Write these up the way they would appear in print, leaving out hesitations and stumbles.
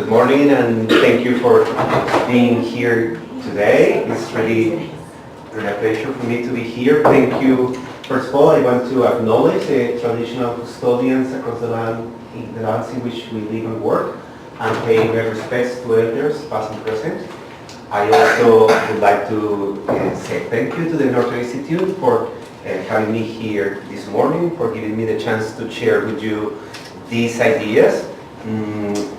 Good morning, and thank you for being here today. It's really a pleasure for me to be here. Thank you. First of all, I want to acknowledge the traditional custodians across the land, in the lands in which we live and work, and pay my respects to elders, past and present. I also would like to say thank you to the Northern Institute for having me here this morning, for giving me the chance to share with you these ideas.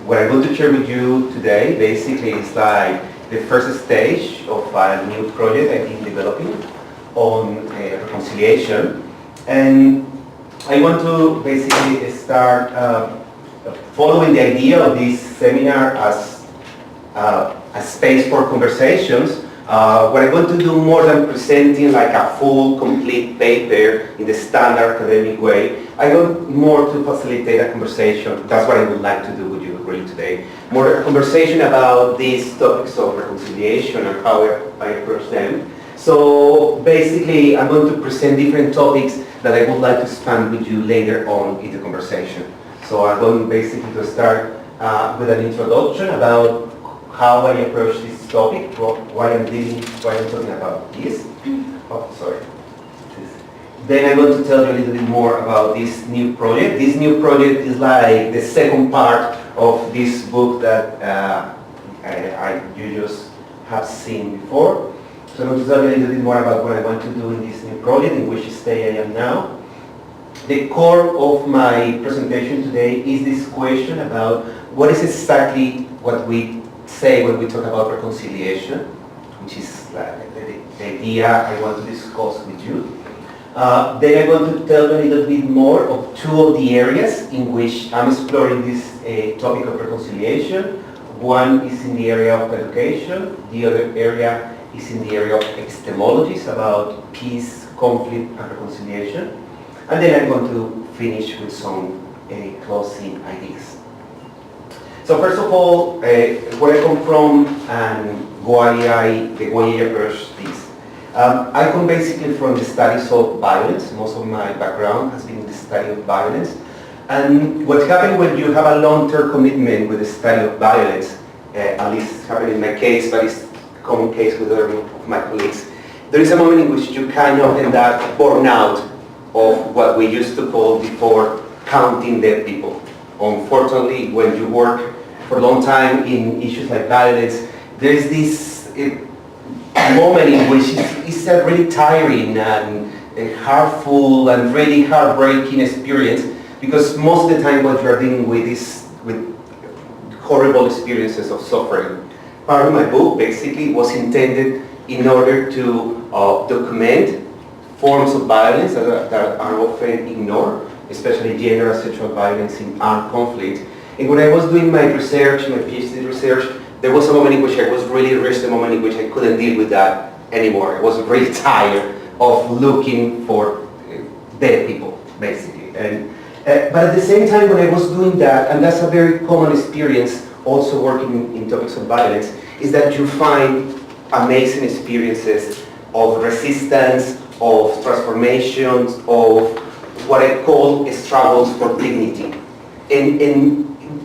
What I'm going to share with you today basically is like the first stage of a new project I've been developing on reconciliation. And I want to basically start following the idea of this seminar as a space for conversations. What I'm going to do, more than presenting like a full, complete paper in the standard academic way, I want more to facilitate a conversation. That's what I would like to do with you really today. More a conversation about these topics of reconciliation and how I approach them. So basically, I'm going to present different topics that I would like to expand with you later on in the conversation. So I'm going basically to start with an introduction about how I approach this topic, why I'm talking about this. Oh, sorry. Then I'm going to tell you a little bit more about this new project. This new project is like the second part of this book that you just have seen before. So I'm going to tell you a little bit more about what I want to do in this new project, in which stage I am now. The core of my presentation today is this question about what is exactly what we say when we talk about reconciliation, which is like the idea I want to discuss with you. Then I'm going to tell you a little bit more of two of the areas in which I'm exploring this topic of reconciliation. One is in the area of education, the other area is in the area of epistemologies about peace, conflict, and reconciliation. And then I'm going to finish with some closing ideas. So first of all, where I come from and why I approach this. I come basically from the studies of violence. Most of my background has been in the study of violence. And what happens when you have a long-term commitment with the study of violence, at least happened in my case, but it's a common case with other of my colleagues, there is a moment in which you kind of end up born out of what we used to call before counting dead people. Unfortunately, when you work for a long time in issues like violence, there is this moment in which it's a really tiring and hurtful and really heartbreaking experience, because most of the time what you're dealing with is with horrible experiences of suffering. Part of my book basically was intended in order to document forms of violence that are often ignored, especially gender and sexual violence in armed conflict. And when I was doing my research, my PhD research, there was a moment in which I was really reached a moment in which I couldn't deal with that anymore. I was really tired of looking for dead people, basically. And but at the same time, when I was doing that, and that's a very common experience also working in topics of violence, is that you find amazing experiences of resistance, of transformations, of what I call struggles for dignity. And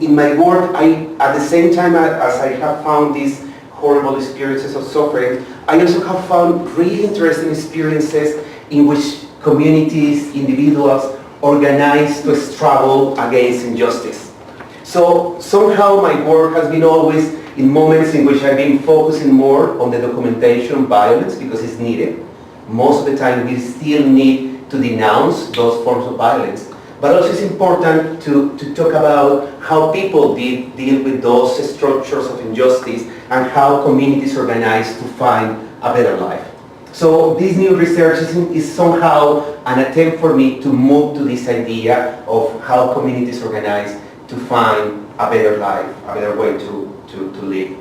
in my work, at the same time as I have found these horrible experiences of suffering, I also have found really interesting experiences in which communities, individuals, organize to struggle against injustice. So somehow my work has been always in moments in which I've been focusing more on the documentation of violence because it's needed. Most of the time we still need to denounce those forms of violence. But also it's important to talk about how people deal with those structures of injustice and how communities organize to find a better life. So this new research is somehow an attempt for me to move to this idea of how communities organize to find a better life, a better way to live.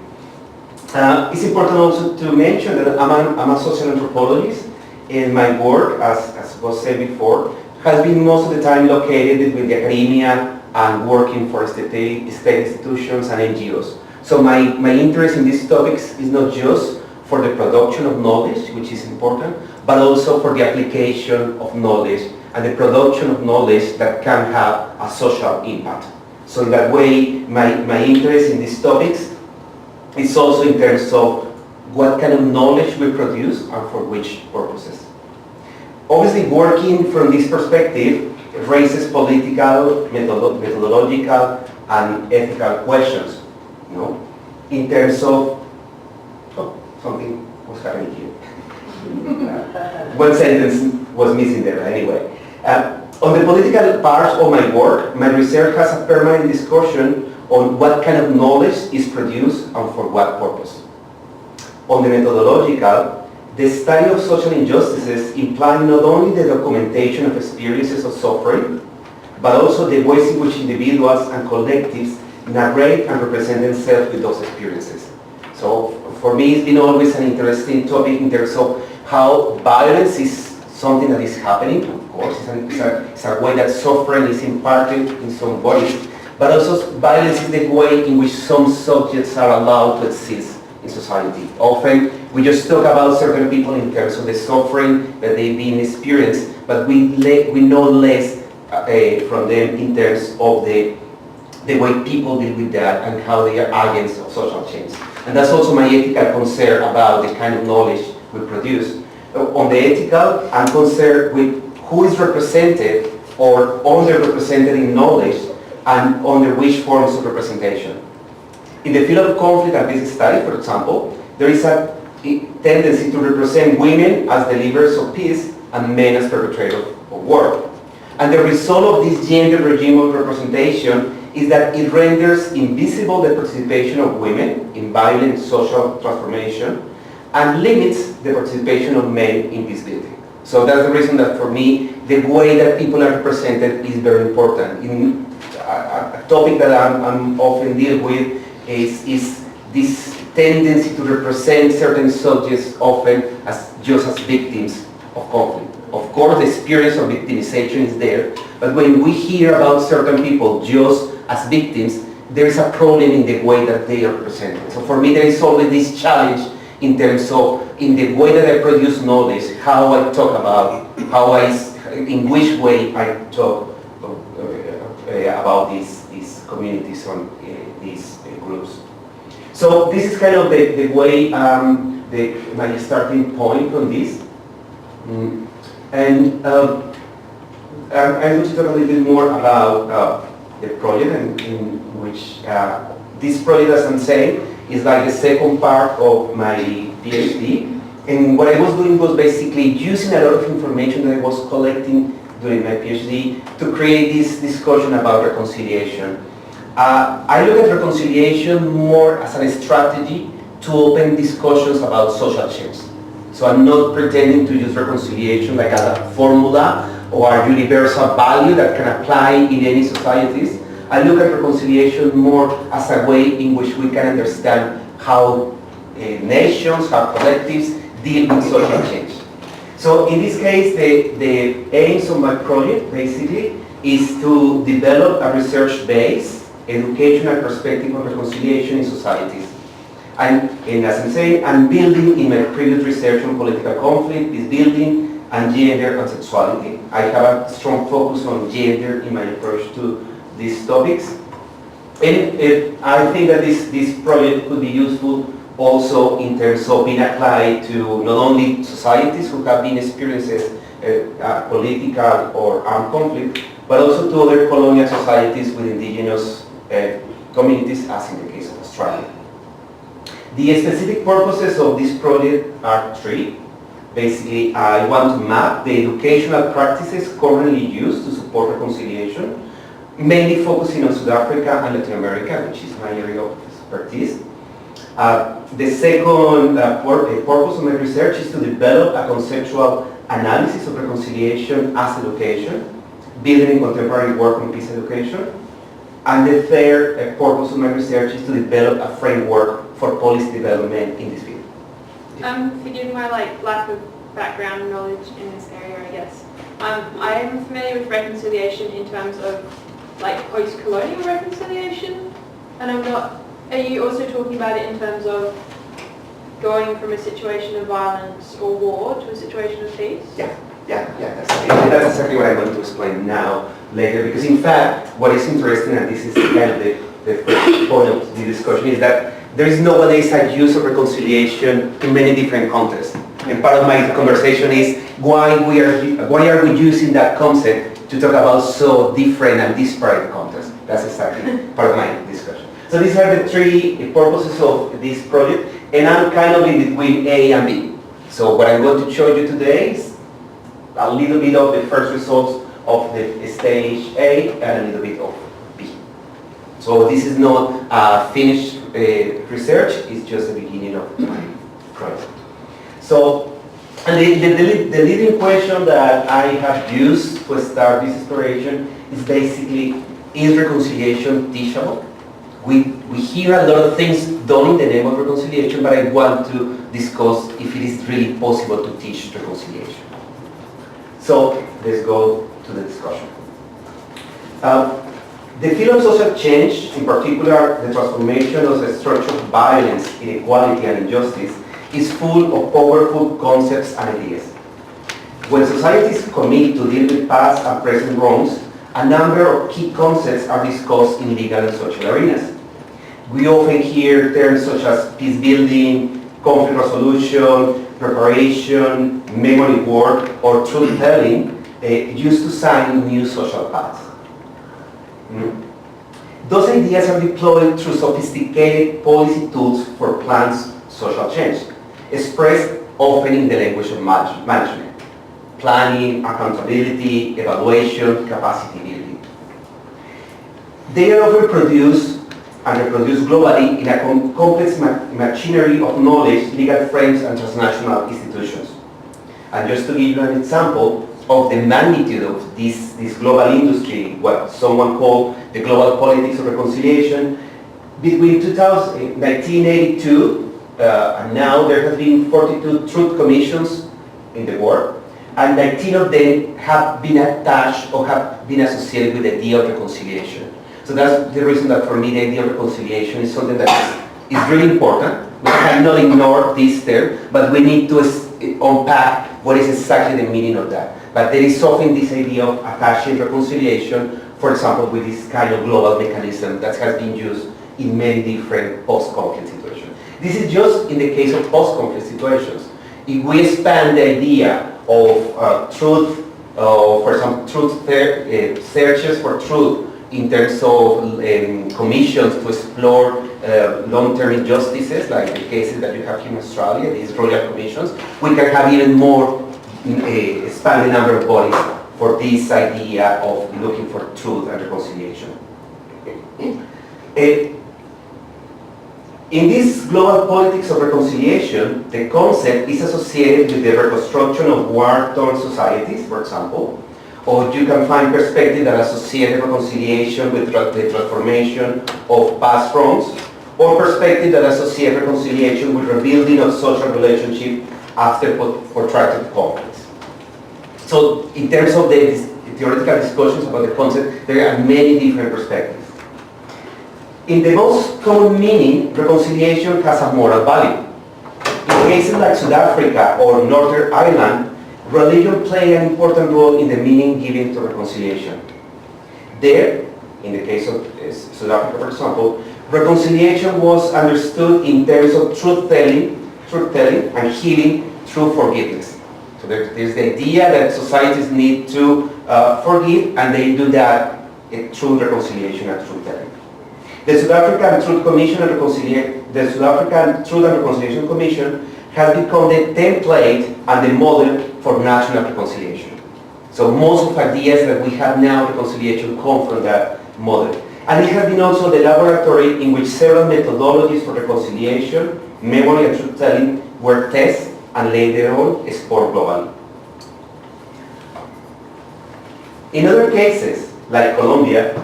It's important also to mention that I'm a social anthropologist, and my work, as was said before, has been most of the time located between the academia and working for state institutions and NGOs. So my interest in these topics is not just for the production of knowledge, which is important, but also for the application of knowledge and the production of knowledge that can have a social impact. So in that way, my interest in these topics is also in terms of what kind of knowledge we produce and for which purposes. Obviously, working from this perspective raises political, methodological, and ethical questions, you know, in terms of, oh, something was happening here. One sentence was missing there, anyway. On the political part of my work, my research has a permanent discussion on what kind of knowledge is produced and for what purpose. On the methodological, the study of social injustices implies not only the documentation of experiences of suffering, but also the ways in which individuals and collectives narrate and represent themselves with those experiences. So for me, it's been always an interesting topic in terms of how violence is something that is happening, of course. It's a way that suffering is imparted in some bodies, but also violence is the way in which some subjects are allowed to exist in society. Often we just talk about certain people in terms of the suffering that they've been experienced, but we know less from them in terms of the way people deal with that and how they are agents of social change. And that's also my ethical concern about the kind of knowledge we produce. On the ethical, I'm concerned with who is represented or underrepresented in knowledge and under which forms of representation. In the field of conflict and peace study, for example, there is a tendency to represent women as deliverers of peace and men as perpetrators of war. And the result of this gender regime of representation is that it renders invisible the participation of women in violent social transformation and limits the participation of men in peace building. So that's the reason that for me, the way that people are represented is very important. In a topic that I'm often deal with is this tendency to represent certain subjects often as just as victims of conflict. Of course, the experience of victimization is there, but when we hear about certain people just as victims, there is a problem in the way that they are represented. So for me, there is always this challenge in terms of, in the way that I produce knowledge, how I talk about, in which way I talk about these communities on these groups. So this is kind of the way, my starting point on this. And I'm going to talk a little bit more about the project in which this project, as I'm saying, is like the second part of my PhD. And what I was doing was basically using a lot of information that I was collecting during my PhD to create this discussion about reconciliation. I look at reconciliation more as a strategy to open discussions about social change. So I'm not pretending to use reconciliation like a formula or a universal value that can apply in any societies. I look at reconciliation more as a way in which we can understand how nations, how collectives deal with social change. So in this case, the aims of my project basically is to develop a research-based educational perspective on reconciliation in societies. And as I'm saying, I'm building in my previous research on political conflict, peace building, and gender and sexuality. I have a strong focus on gender in my approach to these topics. And I think that this project could be useful also in terms of being applied to not only societies who have been experiencing political or armed conflict, but also to other colonial societies with indigenous communities, as in the case of Australia. The specific purposes of this project are three. Basically, I want to map the educational practices currently used to support reconciliation, mainly focusing on South Africa and Latin America, which is my area of expertise. The second purpose of my research is to develop a conceptual analysis of reconciliation as education, building contemporary work on peace education. And the third purpose of my research is to develop a framework for policy development in this field. Forgive my lack of background knowledge in this area, I guess. I am familiar with reconciliation in terms of post-colonial reconciliation, and I'm not. Are you also talking about it in terms of going from a situation of violence or war to a situation of peace? Yeah, that's exactly what I want to explain now. later, because in fact, what is interesting, and this is kind of the first point of the discussion, is that there is nowadays a use of reconciliation in many different contexts. And part of my conversation is why are we using that concept to talk about so different and disparate contexts. That's exactly part of my discussion. So these are the three purposes of this project, and I'm kind of in between A and B. So what I'm going to show you today is a little bit of the first results of the stage A and a little bit of B. So this is not finished research, it's just the beginning of my project. So, and the leading question that I have used to start this exploration is basically, is reconciliation teachable? We hear a lot of things done in the name of reconciliation, but I want to discuss if it is really possible to teach reconciliation. So, let's go to the discussion. The field of social change, in particular the transformation of the structure of violence, inequality and injustice, is full of powerful concepts and ideas. When societies commit to deal with past and present wrongs, a number of key concepts are discussed in legal and social arenas. We often hear terms such as peace building, conflict resolution, reparation, memory work, or truth telling used to sign new social pacts. Those ideas are deployed through sophisticated policy tools for planned social change, expressed often in the language of management: planning, accountability, evaluation, capacity building. They are often produced and reproduced globally in a complex machinery of knowledge, legal frames, and transnational institutions. And just to give you an example of the magnitude of this global industry, what someone called the global politics of reconciliation, between 1982 and now there have been 42 truth commissions in the world, and 19 of them have been attached or have been associated with the idea of reconciliation. So that's the reason that for me the idea of reconciliation is something that is really important. We cannot ignore this term, but we need to unpack what is exactly the meaning of that. But there is often this idea of attaching reconciliation, for example, with this kind of global mechanism that has been used in many different post-conflict situations. This is just in the case of post-conflict situations. If we expand the idea of truth, for example, searches for truth in terms of commissions to explore long-term injustices, like the cases that you have here in Australia, these royal commissions, we can have even more expanded number of bodies for this idea of looking for truth and reconciliation. In this global politics of reconciliation, the concept is associated with the reconstruction of war-torn societies, for example, or you can find perspectives that associate reconciliation with the transformation of past wrongs, or perspectives that associate reconciliation with rebuilding of social relationships after protracted conflicts. So in terms of the theoretical discussions about the concept, there are many different perspectives. In the most common meaning, reconciliation has a moral value. In cases like South Africa or Northern Ireland, religion played an important role in the meaning given to reconciliation. There, in the case of South Africa, for example, reconciliation was understood in terms of truth-telling and healing through forgiveness. So there's the idea that societies need to forgive, and they do that through reconciliation and truth-telling. The South African Truth Commission and the South African Truth and Reconciliation Commission has become the template and the model for national reconciliation. So most of ideas that we have now reconciliation come from that model. And it has been also the laboratory in which several methodologies for reconciliation, memory and truth-telling were tested and later on explored globally. In other cases, like Colombia,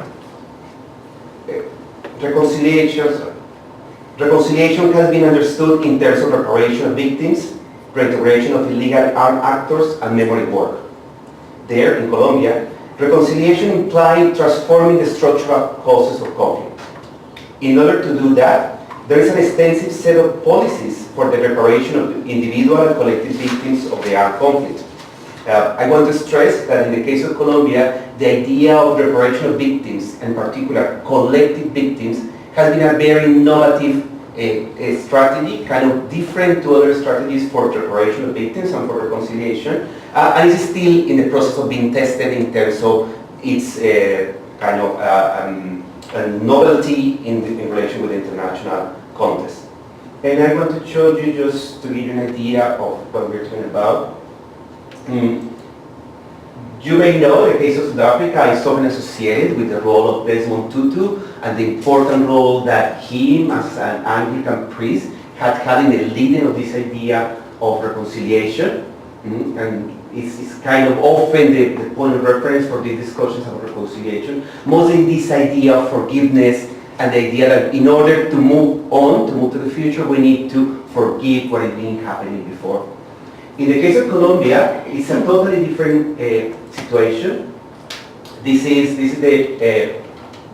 reconciliation has been understood in terms of reparation of victims, reintegration of illegal armed actors, and memory work. There, in Colombia, reconciliation implied transforming the structural causes of conflict. In order to do that, there is an extensive set of policies for the reparation of individual and collective victims of the armed conflict. I want to stress that in the case of Colombia, the idea of reparation of victims, in particular collective victims, has been a very innovative strategy, kind of different to other strategies for reparation of victims and for reconciliation, and it's still in the process of being tested in terms of its kind of a novelty in relation with the international context. And I want to show you, just to give you an idea of what we're talking about. You may know the case of South Africa is often associated with the role of Desmond Tutu and the important role that him as an Anglican priest had in the leading of this idea of reconciliation. And it's kind of often the point of reference for the discussions of reconciliation. Mostly this idea of forgiveness and the idea that in order to move on, to move to the future, we need to forgive what has been happening before. In the case of Colombia, it's a totally different situation. This is the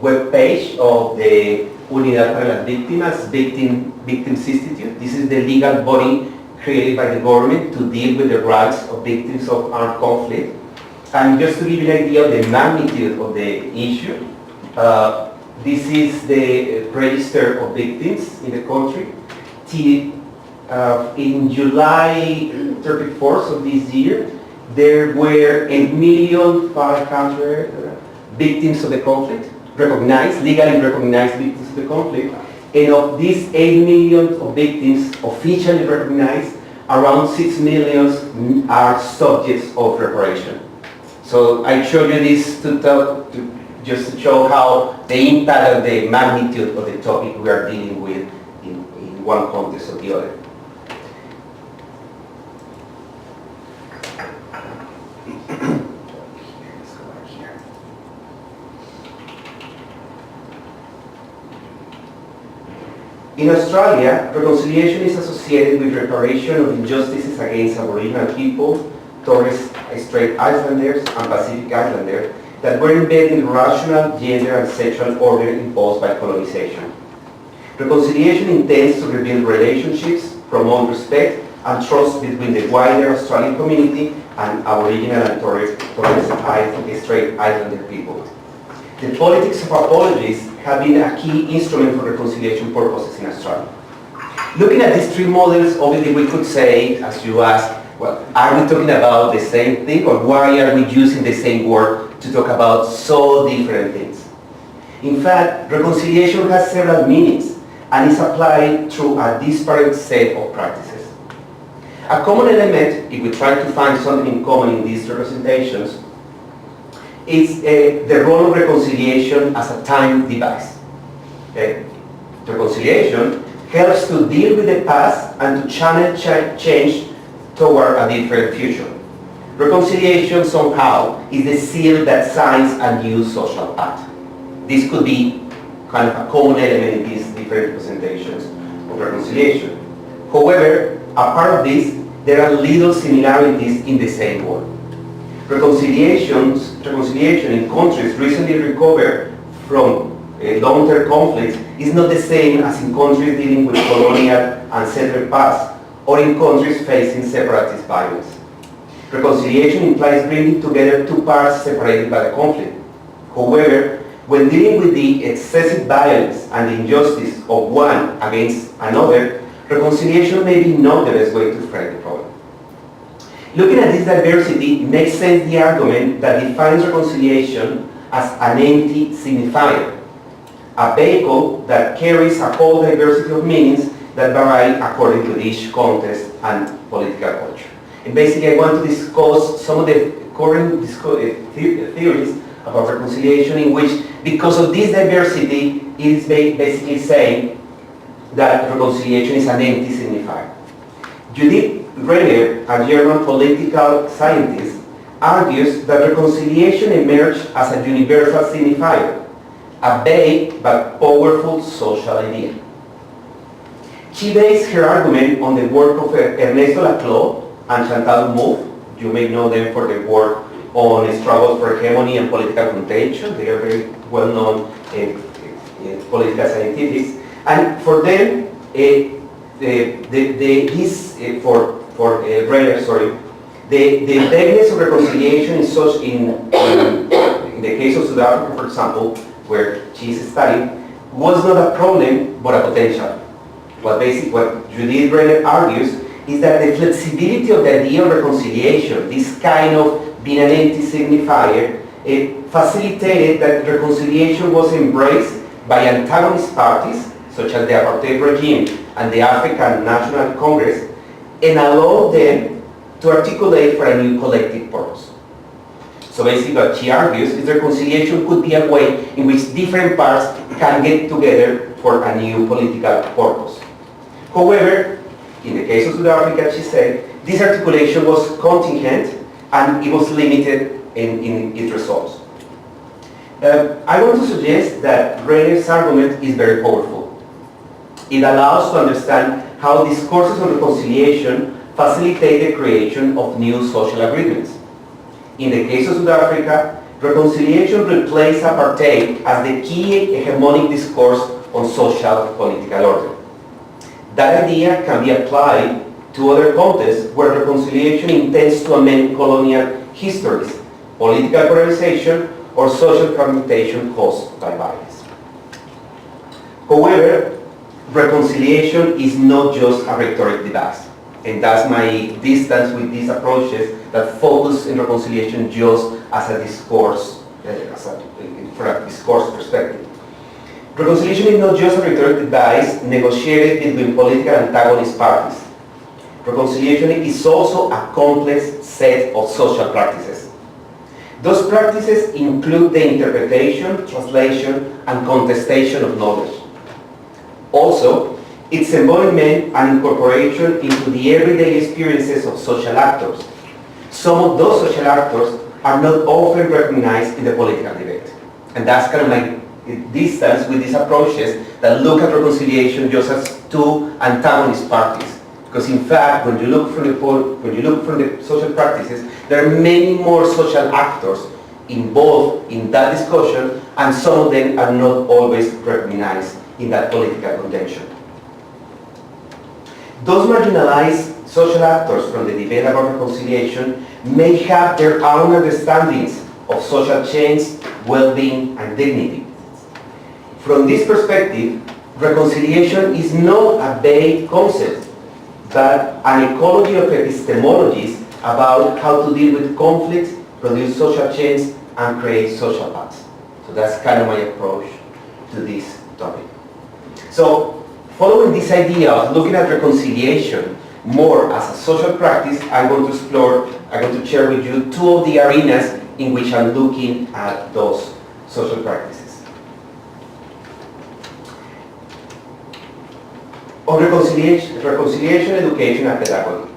web page of the Unidad para las Víctimas, Victims Institute. This is the legal body created by the government to deal with the rights of victims of armed conflict. And just to give you an idea of the magnitude of the issue, this is the register of victims in the country. In July 34th of this year, there were 8,500,000 victims of the conflict, legally recognized victims of the conflict. And of these 8 million of victims officially recognized, around 6 million are subjects of reparation. So I showed you this just to show how the impact and the magnitude of the topic we are dealing with in one context or the other. In Australia, reconciliation is associated with reparation of injustices against Aboriginal people, Torres Strait Islanders, and Pacific Islanders that were embedded in the rational, gender, and sexual order imposed by colonization. Reconciliation intends to rebuild relationships, promote respect, and trust between the wider Australian community and Aboriginal and Torres Strait Islander people. The politics of apologies have been a key instrument for reconciliation purposes in Australia. Looking at these three models, obviously we could say, as you asked, well, are we talking about the same thing, or why are we using the same word to talk about so different things? In fact, reconciliation has several meanings and is applied through a disparate set of practices. A common element, if we try to find something in common in these representations, is the role of reconciliation as a time device. Reconciliation helps to deal with the past and to channel change toward a different future. Reconciliation somehow is the seal that signs a new social pact. This could be kind of a common element in these different representations of reconciliation. However, apart of this, there are little similarities in the same word. Reconciliation in countries recently recovered from long-term conflicts is not the same as in countries dealing with colonial and settler past, or in countries facing separatist violence. Reconciliation implies bringing together two parts separated by the conflict. However, when dealing with the excessive violence and the injustice of one against another, reconciliation may be not the best way to frame the problem. Looking at this diversity, it makes sense the argument that defines reconciliation as an empty signifier, a vehicle that carries a whole diversity of meanings that vary according to each context and political culture. And basically I want to discuss some of the current theories about reconciliation in which, because of this diversity, it is basically saying that reconciliation is an empty signifier. Judith Renner, a German political scientist, argues that reconciliation emerged as a universal signifier, a vague but powerful social idea. She based her argument on the work of Ernesto Laclau and Chantal Mouffe. You may know them for their work on struggles for hegemony and political contagion. They are very well-known political scientists. And for them, for Renner, The vagueness of reconciliation in the case of South Africa, for example, where she's studying, was not a problem but a potential. What Judith Brenner argues is that the flexibility of the idea of reconciliation, this kind of being an empty signifier, it facilitated that reconciliation was embraced by antagonist parties, such as the apartheid regime and the African National Congress, and allowed them to articulate for a new collective purpose. So basically what she argues is reconciliation could be a way in which different parts can get together for a new political purpose. However, in the case of South Africa, she said, this articulation was contingent and it was limited in its results. I want to suggest that Brenner's argument is very powerful. It allows to understand how discourses on reconciliation facilitate the creation of new social agreements. In the case of South Africa, reconciliation replaced apartheid as the key hegemonic discourse on social political order. That idea can be applied to other contexts where reconciliation intends to amend colonial histories, political polarization, or social fragmentation caused by violence. However, reconciliation is not just a rhetoric device, and that's my distance with these approaches that focus on reconciliation just as a discourse, from a discourse perspective. Reconciliation is not just a rhetoric device negotiated between political antagonist parties. Reconciliation is also a complex set of social practices. Those practices include the interpretation, translation, and contestation of knowledge. Also, its embodiment and incorporation into the everyday experiences of social actors. Some of those social actors are not often recognized in the political debate. And that's kind of my distance with these approaches that look at reconciliation just as two antagonist parties. Because in fact, when you look from the social practices, there are many more social actors involved in that discussion, and some of them are not always recognized in that political contention. Those marginalized social actors from the debate about reconciliation may have their own understandings of social change, well-being, and dignity. From this perspective, reconciliation is not a vague concept, but an ecology of epistemologies about how to deal with conflicts, produce social change, and create social pacts. So that's kind of my approach to this topic. So, following this idea of looking at reconciliation more as a social practice, I'm going to share with you two of the arenas in which I'm looking at those social practices. On reconciliation, education, and pedagogy.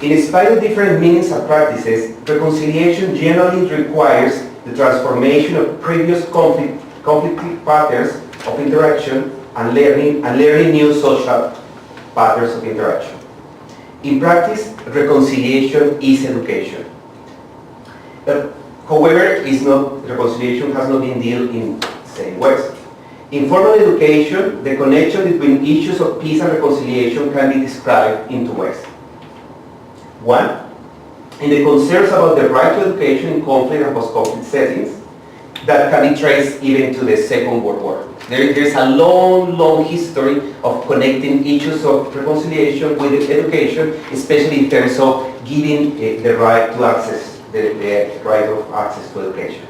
In spite of different meanings and practices, reconciliation generally requires the transformation of previous conflicting patterns of interaction and learning new social patterns of interaction. In practice, reconciliation is education. However, reconciliation has not been dealt in the same ways. In formal education, the connection between issues of peace and reconciliation can be described in two ways. One, in the concerns about the right to education in conflict and post-conflict settings that can be traced even to the Second World War. There's a long history of connecting issues of reconciliation with education, especially in terms of giving the right to access, the right of access to education.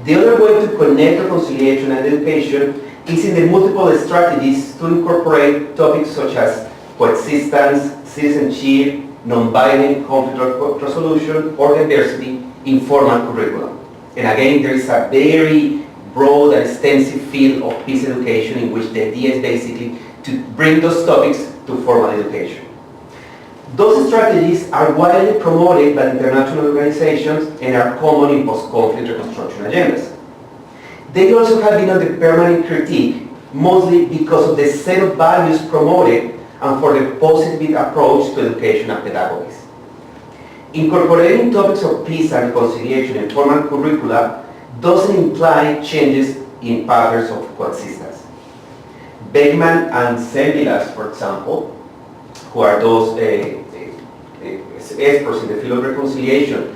The other way to connect reconciliation and education is in the multiple strategies to incorporate topics such as coexistence, citizenship, nonviolent conflict resolution, or diversity in formal curriculum. And again, there is a very broad and extensive field of peace education in which the idea is basically to bring those topics to formal education. Those strategies are widely promoted by international organizations and are common in post-conflict reconstruction agendas. They also have been under permanent critique, mostly because of the set of values promoted and for the positive approach to education and pedagogies. Incorporating topics of peace and reconciliation in formal curricula doesn't imply changes in patterns of coexistence. Beckman and Sembilas, for example, who are those experts in the field of reconciliation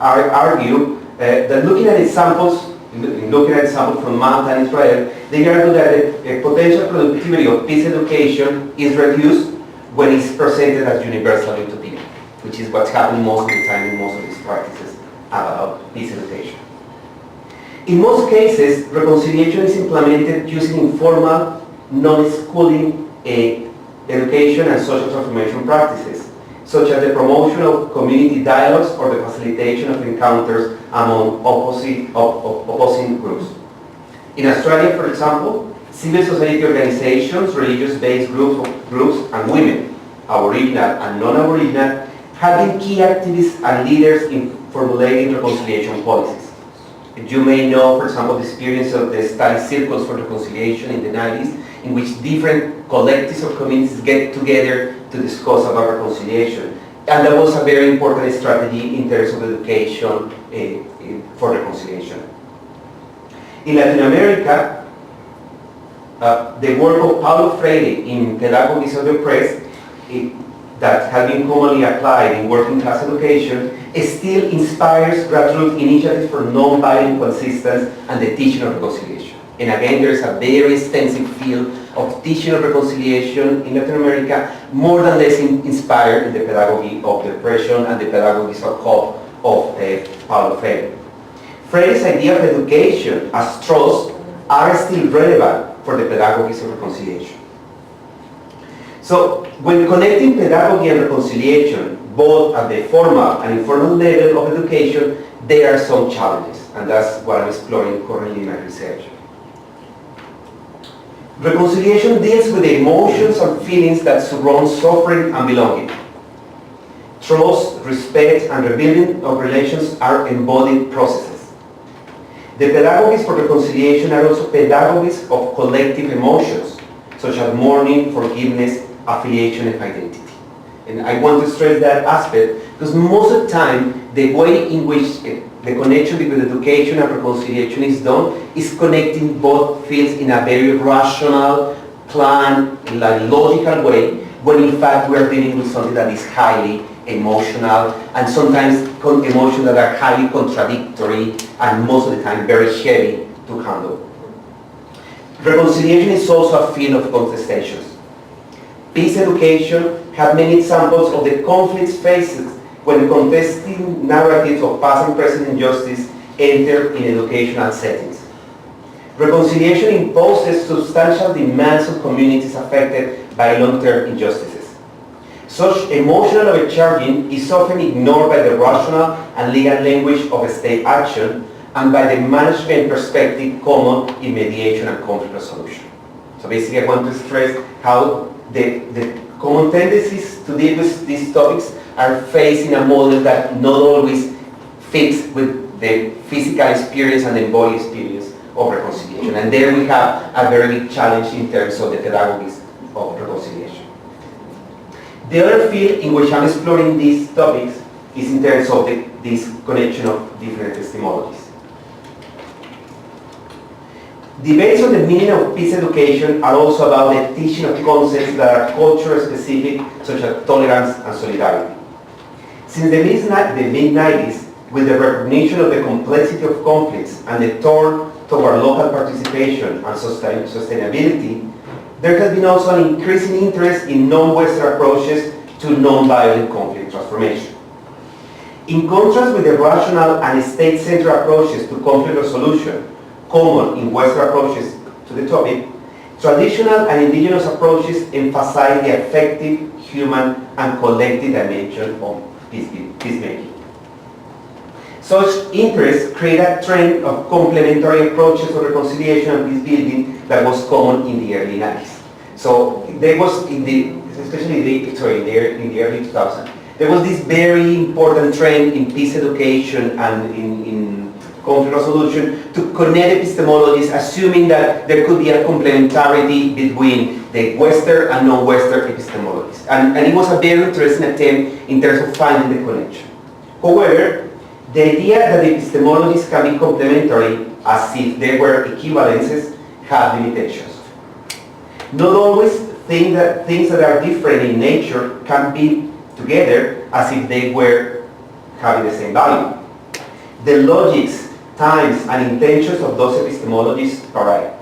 argue that looking at examples from Malta and Israel, they argue that the potential productivity of peace education is reduced when it's presented as universal to people, which is what's happening most of the time in most of these practices about peace education. In most cases, reconciliation is implemented using informal, non-schooling education and social transformation practices, such as the promotion of community dialogues or the facilitation of encounters among opposing groups. In Australia, for example, civil society organizations, religious-based groups, and women, Aboriginal and non-Aboriginal, have been key activists and leaders in formulating reconciliation policies. You may know, for example, the experience of the study circles for reconciliation in the 90s, in which different collectives or communities get together to discuss about reconciliation. And that was a very important strategy in terms of education for reconciliation. In Latin America, the work of Paulo Freire in Pedagogies of the Oppressed that has been commonly applied in working class education still inspires grassroots initiatives for non-violent coexistence and the teaching of reconciliation. And again, there's a very extensive field of teaching of reconciliation in Latin America, more than less inspired in the pedagogy of depression and the pedagogies of hope of Paulo Freire. Freire's idea of education as trust are still relevant for the pedagogies of reconciliation. So, when connecting pedagogy and reconciliation, both at the formal and informal level of education, there are some challenges, and that's what I'm exploring currently in my research. Reconciliation deals with the emotions and feelings that surround suffering and belonging. Trust, respect, and rebuilding of relations are embodied processes. The pedagogies for reconciliation are also pedagogies of collective emotions, such as mourning, forgiveness, affiliation, and identity. And I want to stress that aspect because most of the time, the way in which the connection between education and reconciliation is done is connecting both fields in a very rational, planned, logical way, when in fact we are dealing with something that is highly emotional and sometimes emotions that are highly contradictory and most of the time very heavy to handle. Reconciliation is also a field of contestations. Peace education has many examples of the conflicts faced when contesting narratives of past and present injustice enter in educational settings. Reconciliation imposes substantial demands on communities affected by long-term injustices. Such emotional overcharging is often ignored by the rational and legal language of state action and by the management perspective common in mediation and conflict resolution. So basically I want to stress how the common tendencies to deal with these topics are faced in a model that not always fits with the physical experience and the embodied experience of reconciliation. And there we have a very big challenge in terms of the pedagogies of reconciliation. The other field in which I'm exploring these topics is in terms of this connection of different epistemologies. Debates on the meaning of peace education are also about the teaching of concepts that are culture-specific, such as tolerance and solidarity. Since the mid-90s, with the recognition of the complexity of conflicts and the turn toward local participation and sustainability, there has been also an increasing interest in non-Western approaches to non-violent conflict transformation. In contrast with the rational and state-centered approaches to conflict resolution, common in Western approaches to the topic, traditional and indigenous approaches emphasize the affective, human, and collective dimension of peacemaking. Such interests create a trend of complementary approaches to reconciliation and peace building that was common in the early 90s. So there was, especially in the early 2000s, there was this very important trend in peace education and in conflict resolution to connect epistemologies, assuming that there could be a complementarity between the Western and non-Western epistemologies. And it was a very interesting attempt in terms of finding the connection. However, the idea that the epistemologies can be complementary, as if they were equivalences, have limitations. Not always things that are different in nature can be together as if they were having the same value. The logics, times, and intentions of those epistemologies vary.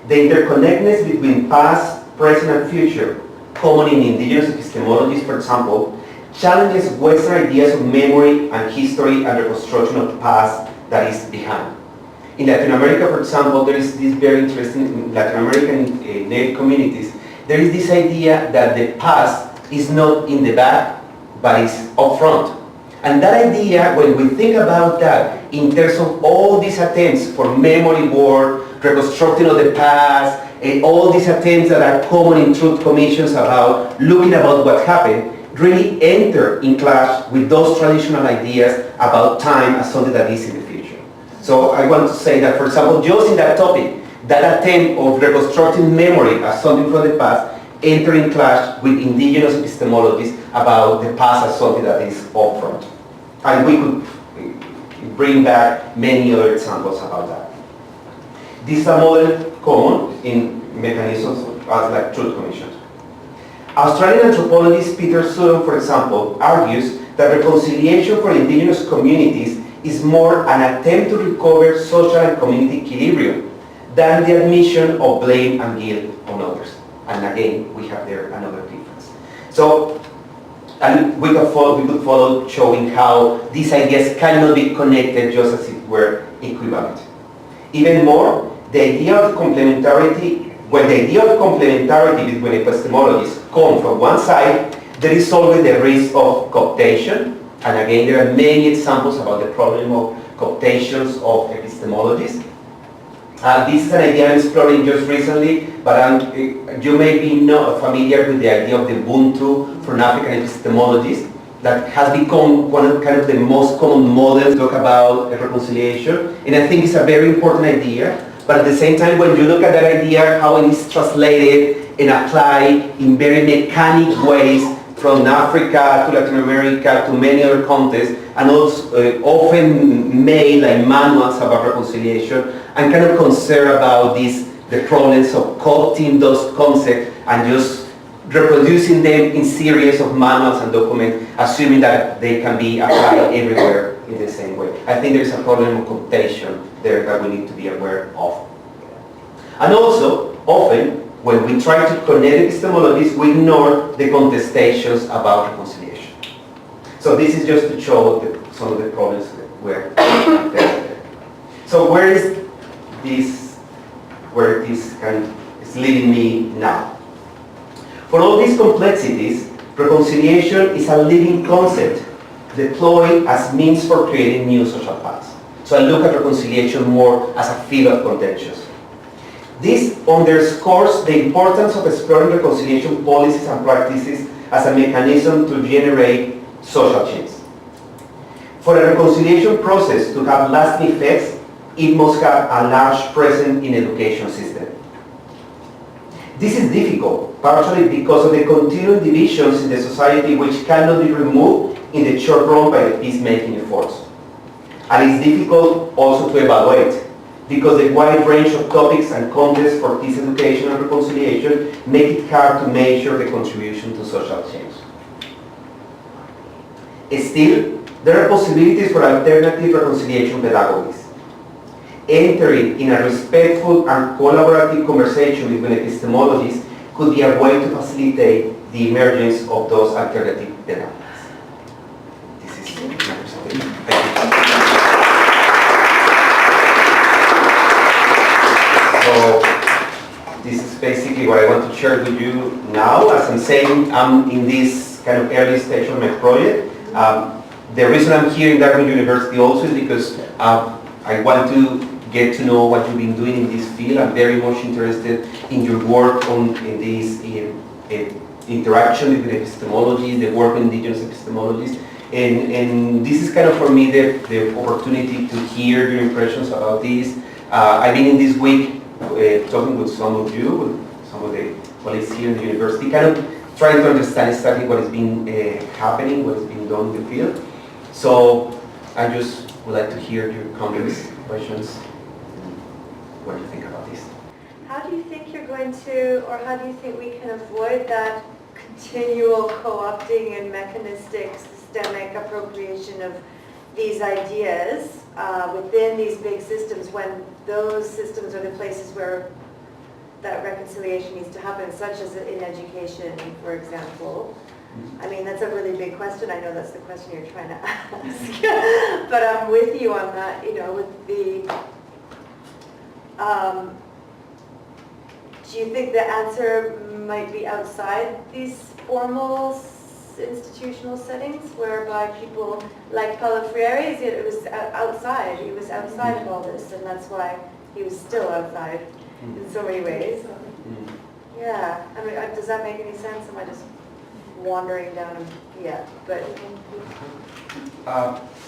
The interconnectedness between past, present, and future, common in indigenous epistemologies, for example, challenges Western ideas of memory and history and reconstruction of the past that is behind. In Latin America, for example, there is this very interesting, in Latin American Native communities, there is this idea that the past is not in the back, but is up front. And that idea, when we think about that, in terms of all these attempts for memory work, reconstructing of the past, and all these attempts that are common in truth commissions about looking about what happened, really enter in clash with those traditional ideas about time as something that is in the future. So I want to say that, for example, just in that topic, that attempt of reconstructing memory as something from the past enter in clash with indigenous epistemologies about the past as something that is up front. And we could bring back many other examples about that. This is a model common in mechanisms as like truth commissions. Australian anthropologist Peter Sutton, for example, argues that reconciliation for indigenous communities is more an attempt to recover social and community equilibrium than the admission of blame and guilt on others. And again, we have there another difference. So, and we could follow showing how these ideas cannot be connected just as if were equivalent. Even more, the idea of complementarity, when the idea of complementarity between epistemologies come from one side, there is always the risk of cooptation. And again, there are many examples about the problem of cooptations of epistemologies. This is an idea I'm exploring just recently, but you may be not familiar with the idea of the Ubuntu from African epistemologies that has become one of kind of the most common models to talk about reconciliation. And I think it's a very important idea. But at the same time, when you look at that idea, how it is translated and applied in very mechanic ways from Africa to Latin America to many other contexts, and also often made like manuals about reconciliation, I'm kind of concerned about the problems of co-opting those concepts and just reproducing them in series of manuals and documents, assuming that they can be applied everywhere in the same way. I think there's a problem of cooptation there that we need to be aware of. And also, often, when we try to connect epistemologies, we ignore the contestations about reconciliation. So this is just to show some of the problems where there. So where this kind of is leading me now? For all these complexities, reconciliation is a living concept deployed as means for creating new social paths. So I look at reconciliation more as a field of contentions. This underscores the importance of exploring reconciliation policies and practices as a mechanism to generate social change. For a reconciliation process to have lasting effects, it must have a large presence in education system. This is difficult, partially because of the continuing divisions in the society which cannot be removed in the short run by the peacemaking efforts. And it's difficult also to evaluate, because the wide range of topics and contexts for peace education and reconciliation make it hard to measure the contribution to social change. Still, there are possibilities for alternative reconciliation pedagogies. Entering in a respectful and collaborative conversation between epistemologies could be a way to facilitate the emergence of those alternative pedagogies. This is my presentation. Thank you. So this is basically what I want to share with you now. As I'm saying, I'm in this kind of early stage of my project. The reason I'm here in Dartmouth University also is because I want to get to know what you've been doing in this field. I'm very much interested in your work in this interaction with epistemology, the work in indigenous epistemologies. And this is kind of for me the opportunity to hear your impressions about this. I've been in this week talking with some of you, with some of the colleagues here in the university, kind of trying to understand exactly what has been happening, what has been done in the field. So I just would like to hear your comments, questions. What do you think about this? How do you think you're going to, or how do you think we can avoid that continual co-opting and mechanistic, systemic appropriation of these ideas within these big systems, when those systems are the places where that reconciliation needs to happen, such as in education, for example. I mean, that's a really big question. I know that's the question you're trying to ask. But I'm with you on that, you know, with the... do you think the answer might be outside these formal institutional settings, whereby people like Paulo Freire, it was outside. He was outside of all this, and that's why he was still outside in so many ways. Yeah, I mean, does that make any sense? Am I just wandering down? Yeah, but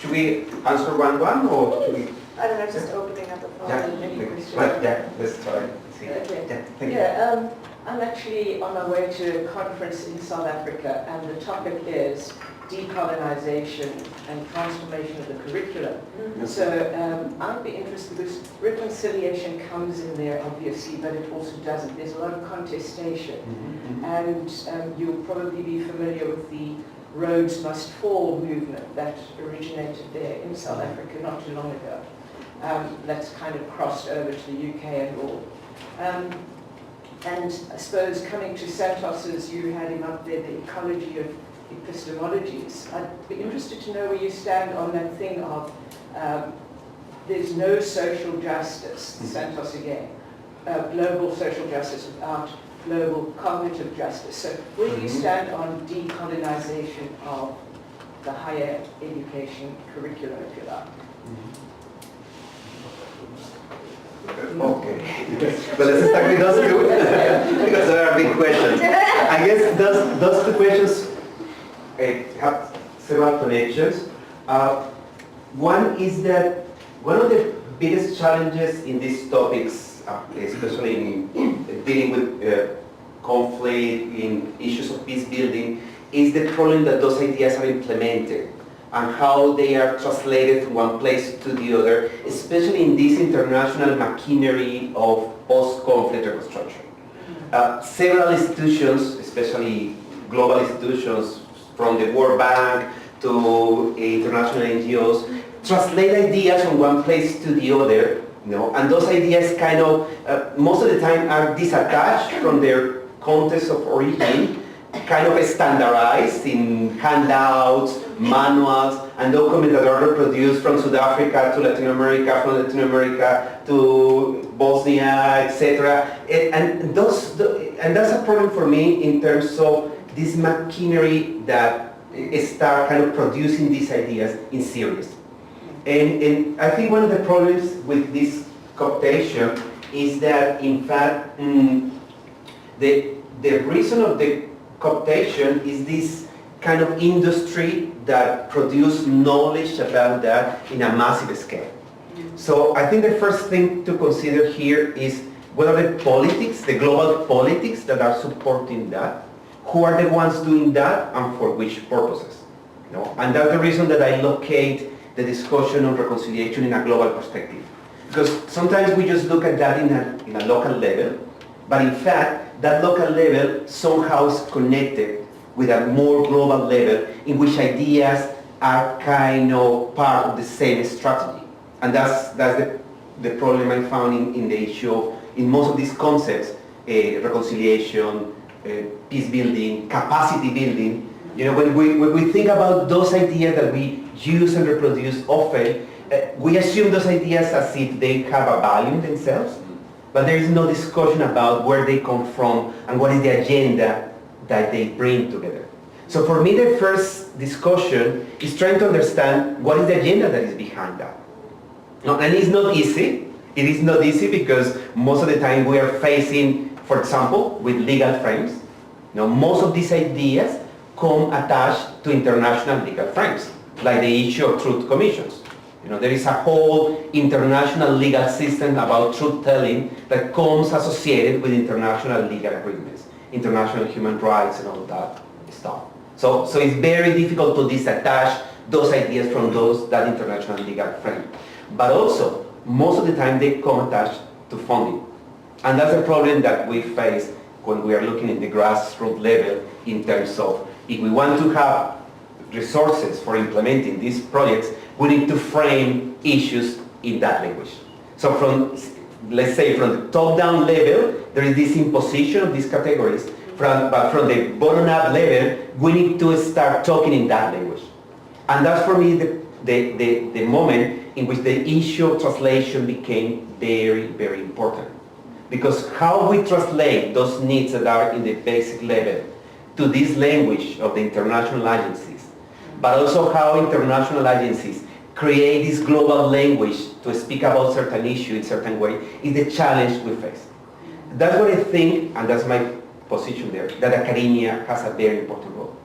should we answer one or should we? I don't know, just opening up the phone. Yeah, let's try. See. Okay. Yeah, thank you. Yeah, I'm actually on my way to a conference in South Africa, and the topic is decolonization and transformation of the curriculum. So I'd be interested, because reconciliation comes in there obviously, but it also doesn't. There's a lot of contestation. And you'll probably be familiar with the Rhodes Must Fall movement that originated there in South Africa not too long ago. That's kind of crossed over to the UK and all. And I suppose coming to Santos's, you had him up there, the ecology of epistemologies. I'd be interested to know where you stand on that thing of there's no social justice, Santos again, global social justice without global cognitive justice. So where do you stand on decolonization of the higher education curriculum, if you like? Okay. But let's start with those two, because there are big questions. I guess those two questions have several connections. One is that one of the biggest challenges in these topics, especially in dealing with conflict, in issues of peace building, is the problem that those ideas are implemented and how they are translated from one place to the other, especially in this international machinery of post-conflict reconstruction. Several institutions, especially global institutions, from the World Bank to international NGOs, translate ideas from one place to the other, you know, and those ideas kind of, most of the time are disattached from their context of origin, kind of standardized in handouts, manuals, and documents that are reproduced from South Africa to Latin America, from Latin America to Bosnia, etc. And that's a problem for me in terms of this machinery that start kind of producing these ideas in series. And I think one of the problems with this cooptation is that, in fact, the reason of the cooptation is this kind of industry that produces knowledge about that in a massive scale. So I think the first thing to consider here is what are the politics, the global politics that are supporting that, who are the ones doing that, and for which purposes. You know? And that's the reason that I locate the discussion on reconciliation in a global perspective. Because sometimes we just look at that in a local level, but in fact, that local level somehow is connected with a more global level in which ideas are kind of part of the same strategy. And that's the problem I found in the issue of, in most of these concepts, reconciliation, peace building, capacity building. You know, when we think about those ideas that we use and reproduce often, we assume those ideas as if they have a value in themselves, but there is no discussion about where they come from and what is the agenda that they bring together. So for me, the first discussion is trying to understand what is the agenda that is behind that. No, and it's not easy. It is not easy because most of the time we are facing, for example, with legal frames. Now, most of these ideas come attached to international legal frames, like the issue of truth commissions. You know, there is a whole international legal system about truth-telling that comes associated with international legal agreements, international human rights and all that stuff. So it's very difficult to disattach those ideas from that international legal frame. But also, most of the time they come attached to funding. And that's a problem that we face when we are looking at the grassroots level in terms of if we want to have resources for implementing these projects, we need to frame issues in that language. So from, let's say, from the top-down level, there is this imposition of these categories, but from the bottom-up level, we need to start talking in that language. And that's for me the moment in which the issue of translation became very, very important. Because how we translate those needs that are in the basic level to this language of the international agencies, but also how international agencies create this global language to speak about certain issue in certain way is the challenge we face. That's what I think, and that's my position there, that academia has a very important role.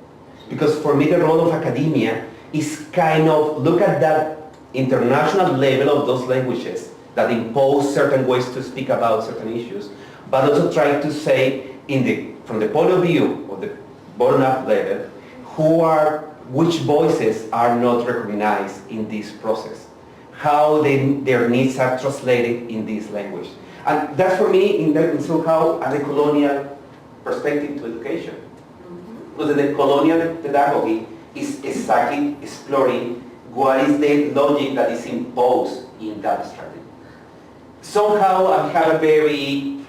Because for me the role of academia is kind of look at that international level of those languages that impose certain ways to speak about certain issues, but also try to say from the point of view of the bottom-up level, which voices are not recognized in this process, how their needs are translated in this language. And that's for me, in somehow, a colonial perspective to education. Because the colonial pedagogy is exactly exploring what is the logic that is imposed in that strategy. Somehow I have a very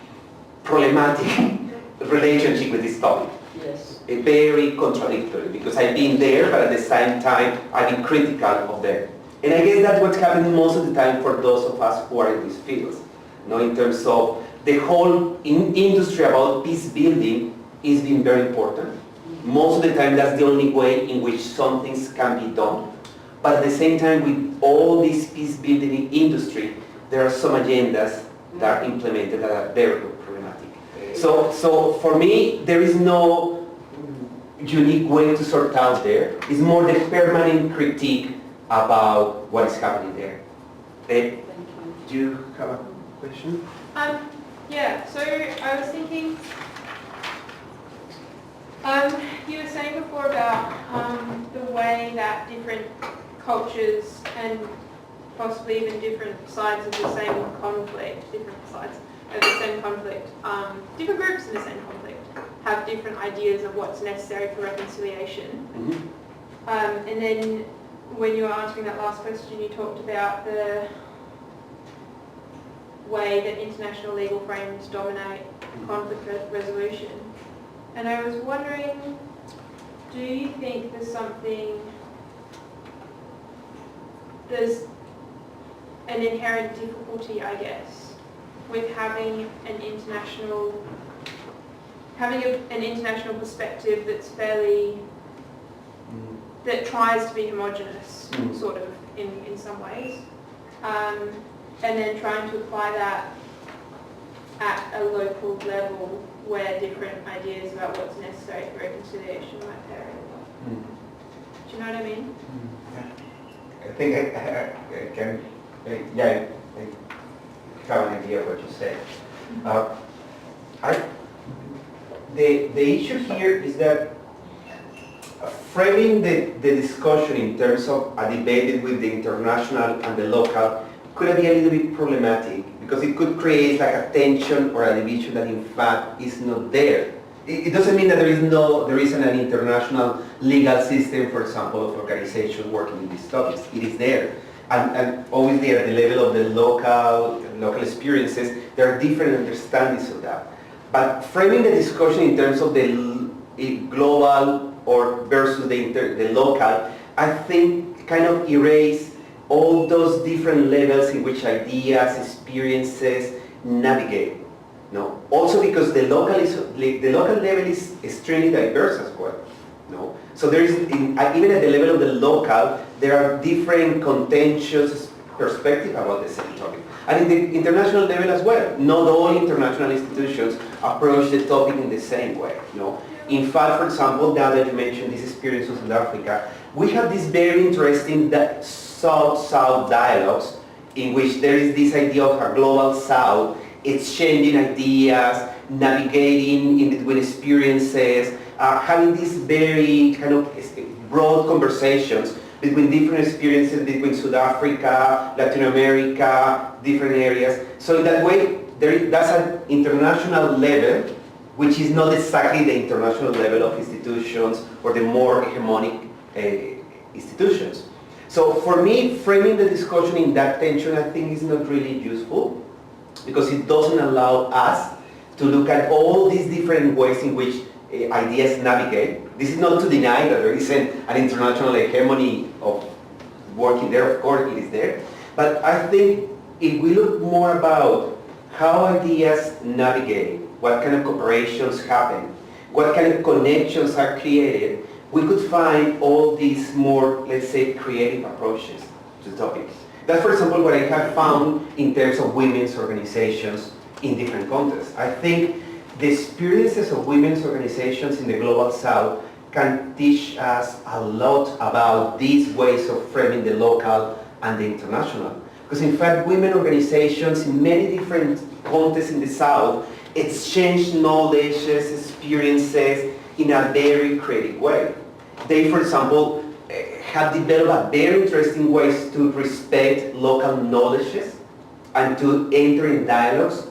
problematic relationship with this topic. Yes. Very contradictory, because I've been there, but at the same time I've been critical of them. And I guess that's what's happening most of the time for those of us who are in these fields. In terms of the whole industry about peace building is being very important. Most of the time that's the only way in which some things can be done. But at the same time, with all this peace building industry, there are some agendas that are implemented that are very problematic. So for me, there is no unique way to sort out there. It's more the permanent critique about what is happening there. Do you have a question? Yeah, so I was thinking, you were saying before about the way that different cultures and possibly even different sides of the same conflict, different groups in the same conflict have different ideas of what's necessary for reconciliation. Mm-hmm. And then when you were answering that last question, you talked about the way that international legal frames dominate conflict resolution. And I was wondering, do you think there's an inherent difficulty, I guess, with having an international perspective that's that tries to be homogenous, sort of, in some ways, and then trying to apply that at a local level where different ideas about what's necessary for reconciliation might vary. Do you know what I mean? I think I can, I have an idea of what you said. The issue here is that framing the discussion in terms of a debate with the international and the local could be a little bit problematic, because it could create like a tension or a division that in fact is not there. It doesn't mean that there isn't an international legal system, for example, of organizations working in these topics. It is there. And obviously at the level of the local experiences, there are different understandings of that. But framing the discussion in terms of the global or versus the local, I think kind of erase all those different levels in which ideas, experiences navigate. No, also because the local level is extremely diverse as well. No, so there is even at the level of the local, there are different contentious perspectives about the same topic, and in the international level as well. Not all international institutions approach the topic in the same way. No, in fact, for example, now that you mentioned this experience of South Africa, we have this very interesting South-South dialogues in which there is this idea of a global South, exchanging ideas, navigating in between experiences, having these very kind of broad conversations between different experiences between South Africa, Latin America, different areas. So in that way, that's an international level which is not exactly the international level of institutions or the more hegemonic institutions. So for me, framing the discussion in that tension, I think is not really useful, because it doesn't allow us to look at all these different ways in which ideas navigate. This is not to deny that there isn't an international hegemony of working there, of course it is there. But I think if we look more about how ideas navigate, what kind of cooperations happen, what kind of connections are created, we could find all these more, let's say, creative approaches to topics. That's, for example, what I have found in terms of women's organizations in different contexts. I think the experiences of women's organizations in the Global South can teach us a lot about these ways of framing the local and the international. Because in fact, women organizations in many different contexts in the South exchange knowledge, experiences in a very creative way. They, for example, have developed very interesting ways to respect local knowledges and to enter in dialogues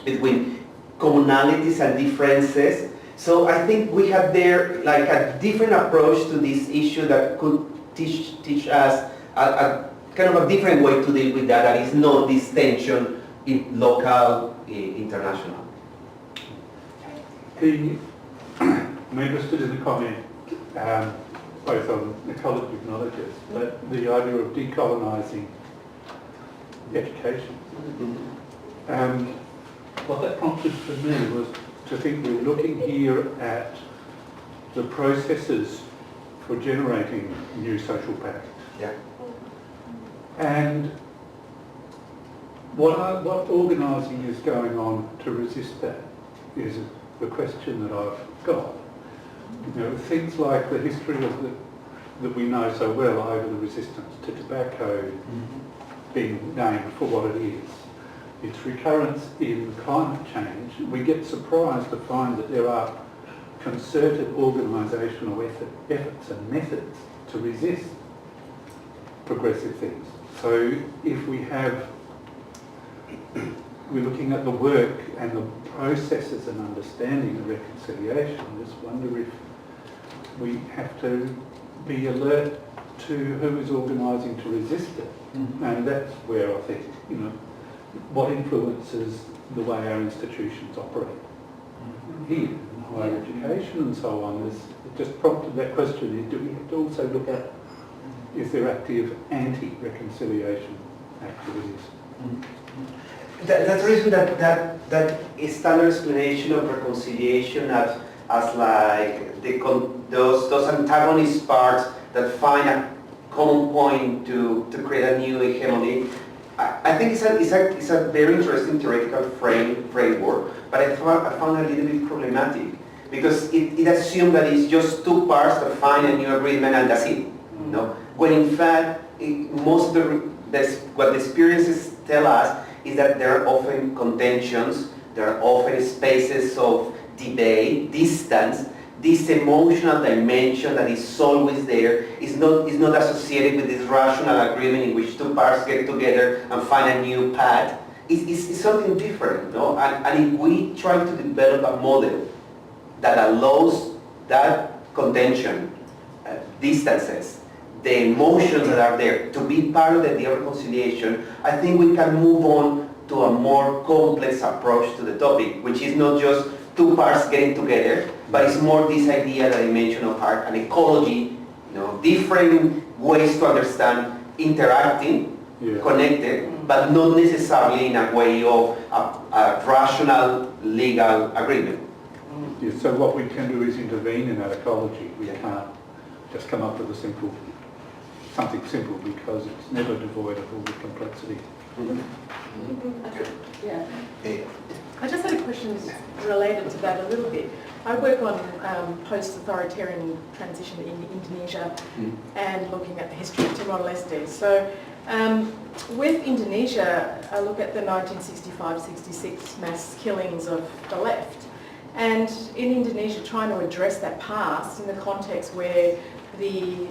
between commonalities and differences. So I think we have there like a different approach to this issue that could teach us a kind of a different way to deal with that is not this tension in local, international. I'm interested in the comment both on ecology of knowledges, but the idea of decolonising education. What that prompted for me was to think we're looking here at the processes for generating new social pacts. Yeah. And what organising is going on to resist that is the question that I've got. You know, things like the history of that we know so well over the resistance to tobacco being named for what it is. Its recurrence in climate change, we get surprised to find that there are concerted organisational efforts and methods to resist progressive things. So if we're looking at the work and the processes and understanding of reconciliation, I just wonder if we have to be alert to who is organising to resist it. And that's where I think, you know, what influences the way our institutions operate here in higher education and so on. It just prompted that question, do we have to also look at, is there active anti-reconciliation activities? That's the reason that standard explanation of reconciliation as like those antagonist parts that find a common point to create a new hegemony. I think it's a very interesting theoretical framework, but I found a little bit problematic because it assumed that it's just two parts that find a new agreement and that's it. You know? When in fact, most of what the experiences tell us is that there are often contentions, there are often spaces of debate, distance. This emotional dimension that is always there is not associated with this rational agreement in which two parts get together and find a new path. It's something different, no? And if we try to develop a model that allows that contention, distances, the emotions that are there to be part of the reconciliation, I think we can move on to a more complex approach to the topic, which is not just two parts getting together, but it's more this idea that I mentioned of art and ecology, you know, different ways to understand interacting, connected, but not necessarily in a way of a rational legal agreement. Yeah, so what we can do is intervene in that ecology. We can't just come up with something simple because it's never devoid of all the complexity. Yeah. I just had a question related to that a little bit. I work on post-authoritarian transition in Indonesia and looking at the history of Timor-Leste. So with Indonesia, I look at the 1965-66 mass killings of the left. And in Indonesia, trying to address that past in the context where the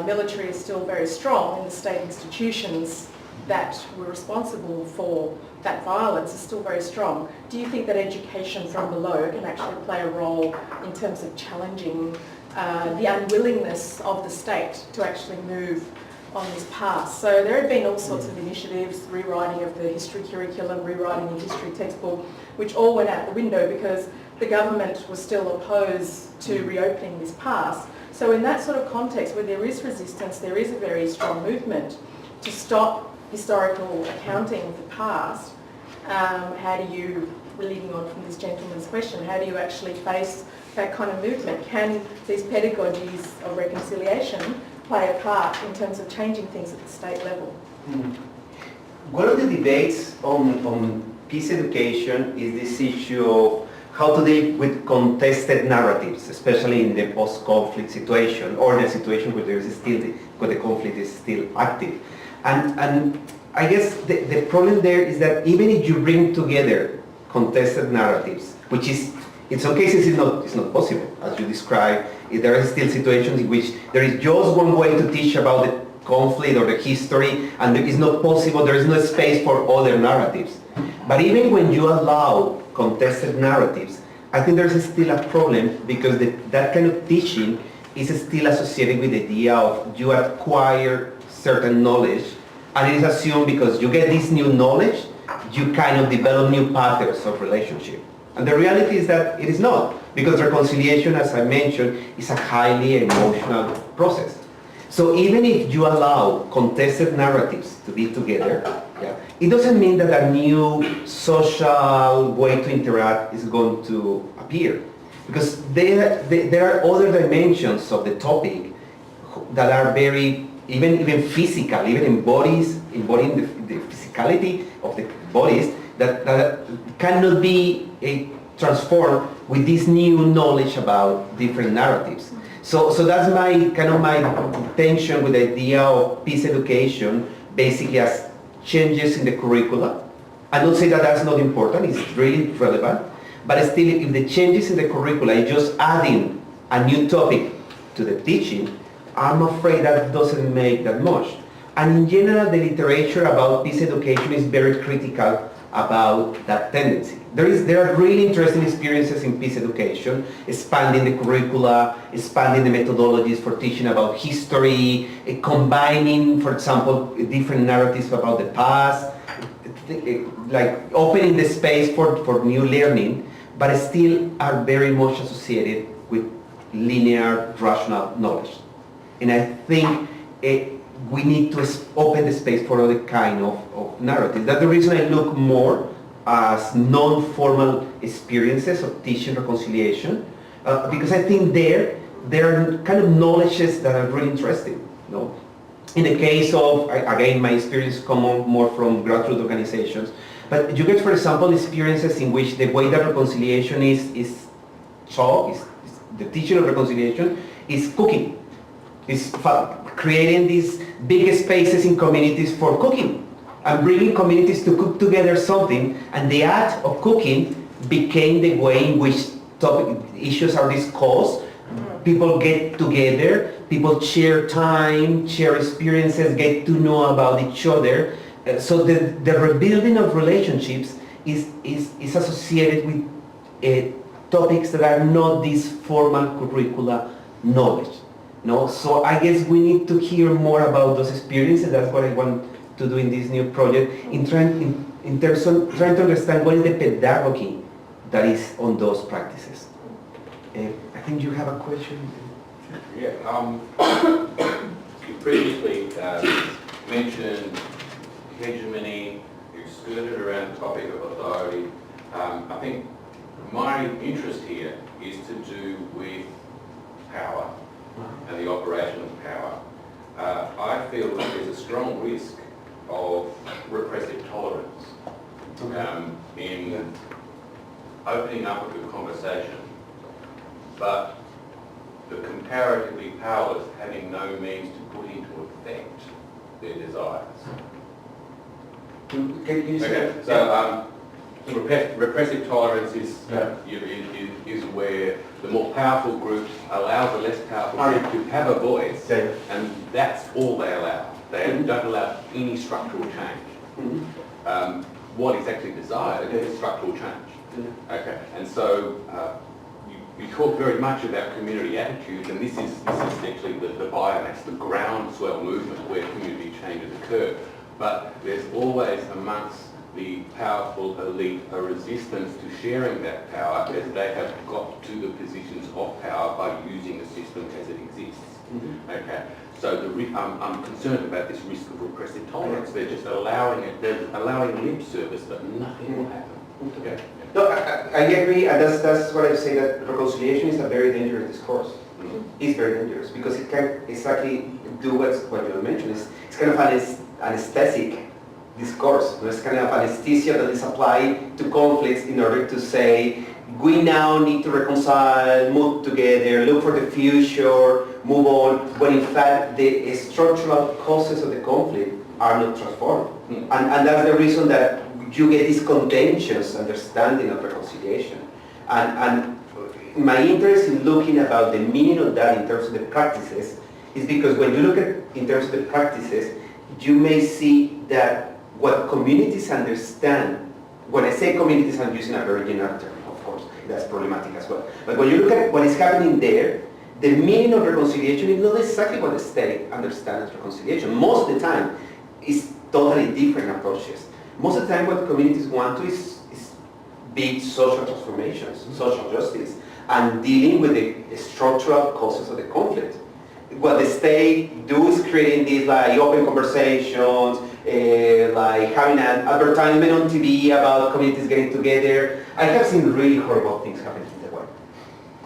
military is still very strong and the state institutions that were responsible for that violence is still very strong. Do you think that education from below can actually play a role in terms of challenging the unwillingness of the state to actually move on this path? So there have been all sorts of initiatives, rewriting of the history curriculum, rewriting the history textbook, which all went out the window because the government was still opposed to reopening this path. So in that sort of context where there is resistance, there is a very strong movement to stop historical accounting of the past. How do you, leading on from this gentleman's question, how do you actually face that kind of movement? Can these pedagogies of reconciliation play a part in terms of changing things at the state level? One of the debates on peace education is this issue of how to deal with contested narratives, especially in the post-conflict situation or the situation where the conflict is still active. And I guess the problem there is that even if you bring together contested narratives, which is in some cases it's not possible, as you described, there are still situations in which there is just one way to teach about the conflict or the history, and it is not possible, there is no space for other narratives. But even when you allow contested narratives, I think there's still a problem because that kind of teaching is still associated with the idea of you acquire certain knowledge, and it is assumed because you get this new knowledge, you kind of develop new patterns of relationship. And the reality is that it is not, because reconciliation, as I mentioned, is a highly emotional process. So even if you allow contested narratives to be together, it doesn't mean that a new social way to interact is going to appear. Because there are other dimensions of the topic that are very, even physical, even embodying the physicality of the bodies that cannot be transformed with this new knowledge about different narratives. So that's my tension with the idea of peace education, basically as changes in the curricula. I don't say that that's not important, it's really relevant, but still if the changes in the curricula is just adding a new topic to the teaching, I'm afraid that doesn't make that much. And in general, the literature about peace education is very critical about that tendency. There are really interesting experiences in peace education, expanding the curricula, expanding the methodologies for teaching about history, combining, for example, different narratives about the past, like opening the space for new learning, but still are very much associated with linear, rational knowledge. And I think we need to open the space for other kind of narratives. That's the reason I look more as non-formal experiences of teaching reconciliation, because I think there are kind of knowledges that are really interesting. You know? In the case of, again, my experience come more from grassroots organizations, but you get, for example, experiences in which the way that reconciliation is taught, the teaching of reconciliation is cooking. It's creating these big spaces in communities for cooking and bringing communities to cook together something, and the act of cooking became the way in which issues are discussed. People get together, people share time, share experiences, get to know about each other. So the rebuilding of relationships is associated with topics that are not this formal curricula knowledge. No, so I guess we need to hear more about those experiences. That's what I want to do in this new project, in terms of trying to understand what is the pedagogy that is on those practices. I think you have a question. Yeah. You previously mentioned hegemony, you skirted around the topic of authority. I think my interest here is to do with power and the operation of power. I feel that there's a strong risk of repressive tolerance in opening up a good conversation, but the comparatively powerless having no means to put into effect their desires. Can you say? Okay, so repressive tolerance is where the more powerful group allows the less powerful group to have a voice, and that's all they allow. They don't allow any structural change. What is actually desired is structural change. Okay, and so you talk very much about community attitudes, and this is actually the biomass, the groundswell movement where community changes occur. But there's always amongst the powerful elite a resistance to sharing that power as they have got to the positions of power by using the system as it exists. Okay, so I'm concerned about this risk of repressive tolerance. They're just allowing it, they're allowing lip service, but nothing will happen. Okay. No, I agree, and that's what I say, that reconciliation is a very dangerous discourse. It's very dangerous because it can exactly do what you mentioned. It's kind of an anesthetic discourse. It's kind of anesthesia that is applied to conflicts in order to say, we now need to reconcile, move together, look for the future, move on, when in fact the structural causes of the conflict are not transformed. And that's the reason that you get this contentious understanding of reconciliation. And my interest in looking about the meaning of that in terms of the practices is because when you look at in terms of the practices, you may see that what communities understand, when I say communities, I'm using a very general term, of course, that's problematic as well. But when you look at what is happening there, the meaning of reconciliation is not exactly what the state understands as reconciliation. Most of the time, it's totally different approaches. Most of the time, what communities want to is big social transformations, social justice, and dealing with the structural causes of the conflict. What the state do is creating these like open conversations, like having an advertisement on TV about communities getting together. I have seen really horrible things happening in the world.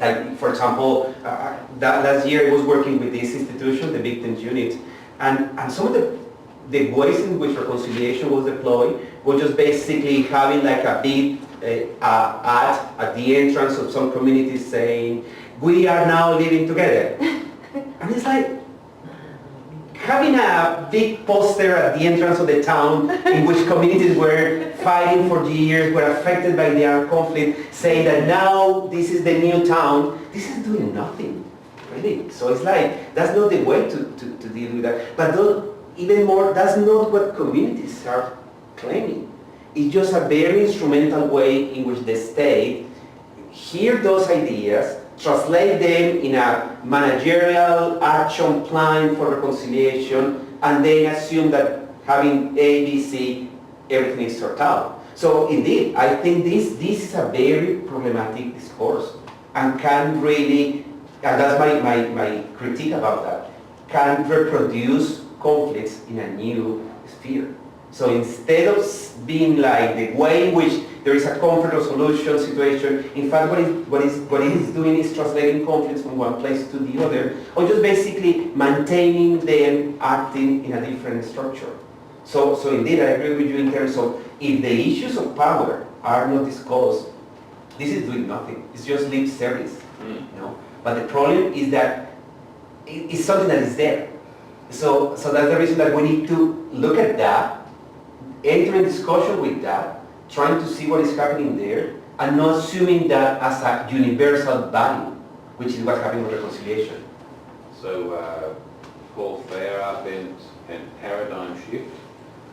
Like, for example, that last year I was working with this institution, the victims unit, and some of the ways in which reconciliation was deployed was just basically having like a big ad at the entrance of some communities saying, we are now living together. And it's like having a big poster at the entrance of the town in which communities were fighting for years, were affected by the armed conflict, saying that now this is the new town. This is doing nothing, really. So it's like, that's not the way to deal with that. But even more, that's not what communities are claiming. It's just a very instrumental way in which the state hears those ideas, translate them in a managerial action plan for reconciliation, and then assume that having A, B, C, everything is sorted out. So indeed, I think this is a very problematic discourse, and can really, and that's my critique about that, can reproduce conflicts in a new sphere. So instead of being like the way in which there is a conflict resolution situation, in fact what it is doing is translating conflicts from one place to the other, or just basically maintaining them acting in a different structure. So indeed I agree with you in terms of if the issues of power are not discussed, this is doing nothing. It's just lip service. You know? But the problem is that it's something that is there. So that's the reason that we need to look at that, enter in discussion with that, trying to see what is happening there, and not assuming that as a universal value, which is what's happening with reconciliation. So, Paul, there are then a paradigm shift.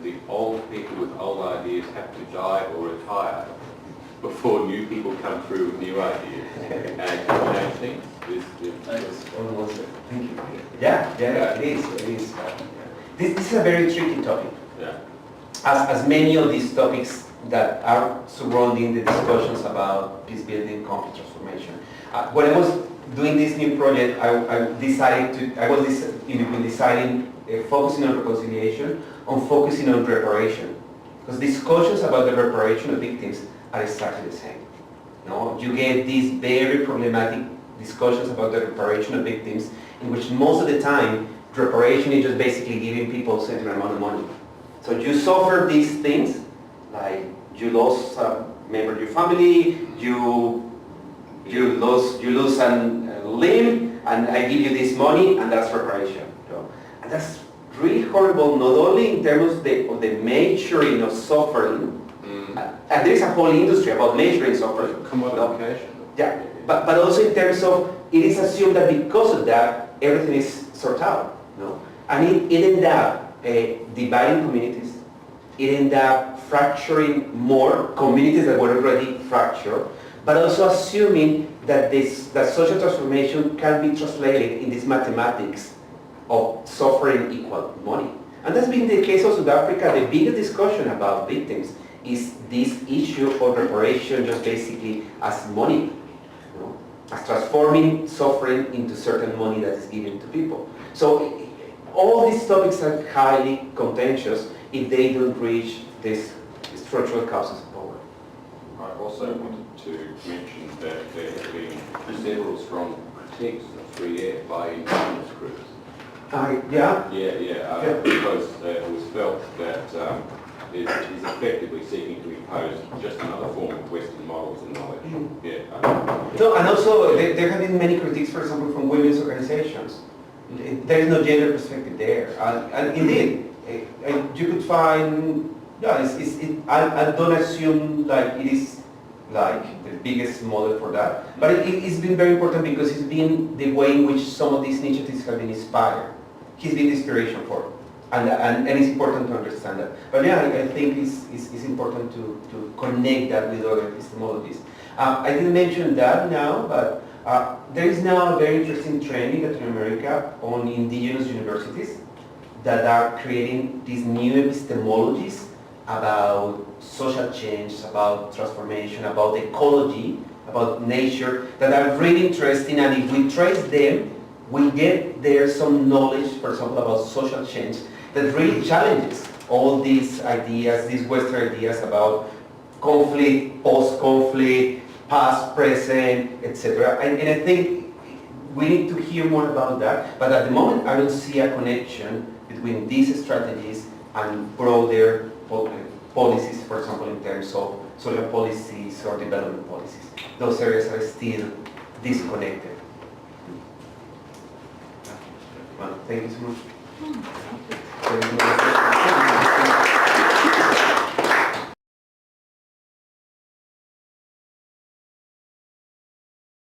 The old people with old ideas have to die or retire before new people come through with new ideas and change things. Thank you. Yeah, it is. This is a very tricky topic. Yeah. As many of these topics that are surrounding the discussions about peace building, conflict transformation. When I was doing this new project, I was deciding focusing on reconciliation, on focusing on reparation. Because discussions about the reparation of victims are exactly the same. No? You get these very problematic discussions about the reparation of victims, in which most of the time, reparation is just basically giving people a certain amount of money. So you suffer these things, like you lost a member of your family, you lose a limb, and I give you this money, and that's reparation. You know? And that's really horrible, not only in terms of the measuring of suffering, and there is a whole industry about measuring suffering. Commodification. Yeah, but also in terms of, it is assumed that because of that, everything is sorted out. No? And it ended up dividing communities. It ended up fracturing more communities that were already fractured, but also assuming that that social transformation can be translated in this mathematics of suffering equal money. And that's been the case of South Africa. The biggest discussion about victims is this issue of reparation just basically as money, you know, as transforming suffering into certain money that is given to people. So all these topics are highly contentious if they don't reach these structural causes of power. I also wanted to mention that there have been several strong critiques of 3F by indigenous groups. Yeah? Because it was felt that it is effectively seeking to impose just another form of Western models and knowledge. No, and also there have been many critiques, for example, from women's organizations. There is no gender perspective there. And indeed, you could find, I don't assume like it is like the biggest model for that, but it's been very important because it's been the way in which some of these initiatives have been inspired. He's been the inspiration for it. And it's important to understand that. But yeah, I think it's important to connect that with other epistemologies. I didn't mention that now, but there is now a very interesting trend in Latin America on indigenous universities that are creating these new epistemologies about social change, about transformation, about ecology, about nature, that are really interesting, and if we trace them, we get there some knowledge, for example, about social change that really challenges all these ideas, these Western ideas about conflict, post-conflict, past, present, etc. And I think we need to hear more about that, but at the moment I don't see a connection between these strategies and broader policies, for example, in terms of social policies or development policies. Those areas are still disconnected. Well, thank you so much.